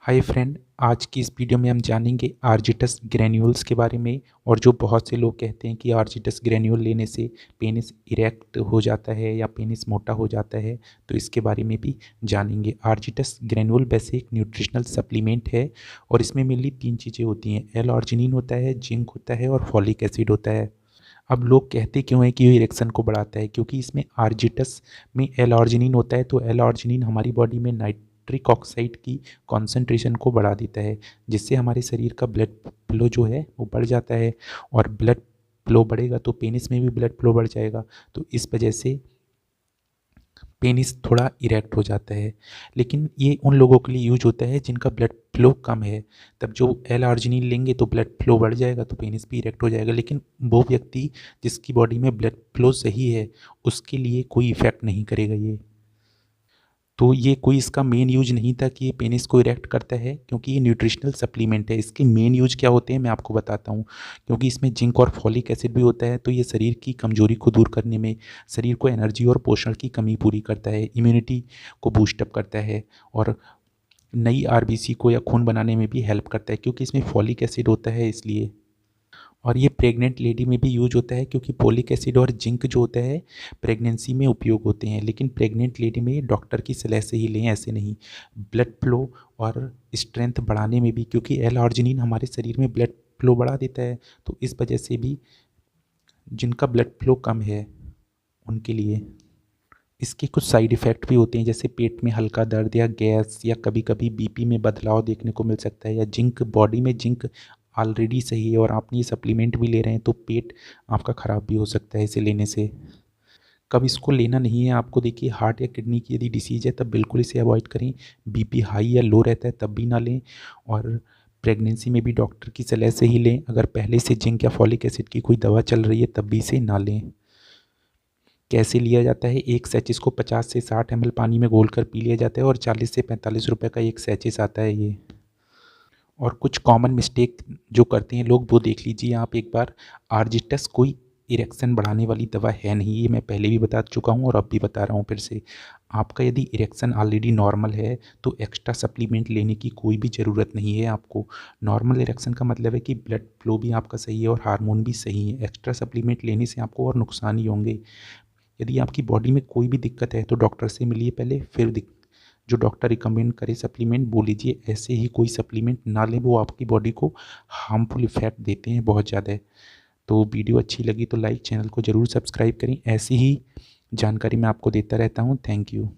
Hi friend, आज की इस वीडियो में हम जानेंगे आर्जिटस ग्रैन्यूल्स के बारे में। और जो बहुत से लोग कहते हैं कि आर्जिटस ग्रैन्यूल लेने से पेनिस इरेक्ट हो जाता है या पेनिस मोटा हो जाता है, तो इसके बारे में भी जानेंगे। आर्जिटस ग्रैन्यूल वैसे एक न्यूट्रिशनल सप्लीमेंट है और इसमें मेनली 3 चीज़ें होती हैं। एल आर्जिनिन होता है, जिंक होता है और फॉलिक एसिड होता है। अब लोग कहते क्यों हैं कि ये इरेक्शन को बढ़ाता है? क्योंकि इसमें आर्जिटस में एल आर्जिनिन होता है। तो एल आर्जिनिन हमारी बॉडी में नाइट्रिक ऑक्साइड की कॉन्सेंट्रेशन को बढ़ा देता है, जिससे हमारे शरीर का ब्लड फ्लो जो है वो बढ़ जाता है। और ब्लड फ्लो बढ़ेगा तो पेनिस में भी ब्लड फ्लो बढ़ जाएगा। तो इस वजह से पेनिस थोड़ा इरेक्ट हो जाता है। लेकिन ये उन लोगों के लिए यूज होता है जिनका ब्लड फ्लो कम है। तब जो एल आर्जिनिन लेंगे तो ब्लड फ्लो बढ़ जाएगा, तो पेनिस भी इरेक्ट हो जाएगा। लेकिन वो व्यक्ति जिसकी बॉडी में ब्लड फ्लो सही है, उसके लिए कोई इफ़ेक्ट नहीं करेगा ये। तो ये कोई इसका मेन यूज नहीं था कि ये पेनिस को इरेक्ट करता है, क्योंकि ये न्यूट्रिशनल सप्लीमेंट है। इसके मेन यूज क्या होते हैं मैं आपको बताता हूँ। क्योंकि इसमें जिंक और फॉलिक एसिड भी होता है, तो ये शरीर की कमजोरी को दूर करने में, शरीर को एनर्जी और पोषण की कमी पूरी करता है, इम्यूनिटी को बूस्टअप करता है और नई आरबीसी को या खून बनाने में भी हेल्प करता है, क्योंकि इसमें फॉलिक एसिड होता है इसलिए। और ये प्रेग्नेंट लेडी में भी यूज होता है, क्योंकि फोलिक एसिड और जिंक जो होता है प्रेगनेंसी में उपयोग होते हैं। लेकिन प्रेग्नेंट लेडी में डॉक्टर की सलाह से ही लें, ऐसे नहीं। ब्लड फ्लो और स्ट्रेंथ बढ़ाने में भी, क्योंकि एल आर्जिनिन हमारे शरीर में ब्लड फ्लो बढ़ा देता है, तो इस वजह से भी जिनका ब्लड फ्लो कम है उनके लिए इसके कुछ साइड इफ़ेक्ट भी होते हैं, जैसे पेट में हल्का दर्द या गैस, या कभी कभी बीपी में बदलाव देखने को मिल सकता है। या जिंक, बॉडी में जिंक ऑलरेडी सही है और आपने ये सप्लीमेंट भी ले रहे हैं, तो पेट आपका ख़राब भी हो सकता है इसे लेने से। कब इसको लेना नहीं है आपको, देखिए हार्ट या किडनी की यदि डिसीज़ है तब बिल्कुल इसे अवॉइड करें। बीपी हाई या लो रहता है तब भी ना लें। और प्रेगनेंसी में भी डॉक्टर की सलाह से ही लें। अगर पहले से जिंक या फॉलिक एसिड की कोई दवा चल रही है तब भी इसे ना लें। कैसे लिया जाता है? एक सैचेस को 50 से 60 ml पानी में घोलकर पी लिया जाता है और 40 से 45 रुपए का एक सैचेस आता है ये। और कुछ कॉमन मिस्टेक जो करते हैं लोग, वो देख लीजिए आप एक बार। आर्जिटस कोई इरेक्शन बढ़ाने वाली दवा है नहीं, ये मैं पहले भी बता चुका हूँ और अब भी बता रहा हूँ फिर से। आपका यदि इरेक्शन ऑलरेडी नॉर्मल है तो एक्स्ट्रा सप्लीमेंट लेने की कोई भी ज़रूरत नहीं है आपको। नॉर्मल इरेक्शन का मतलब है कि ब्लड फ्लो भी आपका सही है और हार्मोन भी सही है। एक्स्ट्रा सप्लीमेंट लेने से आपको और नुकसान ही होंगे। यदि आपकी बॉडी में कोई भी दिक्कत है तो डॉक्टर से मिलिए पहले, फिर जो डॉक्टर रिकमेंड करे सप्लीमेंट वो लीजिए। ऐसे ही कोई सप्लीमेंट ना लें, वो आपकी बॉडी को हार्मफुल इफेक्ट देते हैं बहुत ज़्यादा। तो वीडियो अच्छी लगी तो लाइक, चैनल को ज़रूर सब्सक्राइब करें। ऐसी ही जानकारी मैं आपको देता रहता हूँ। Thank you.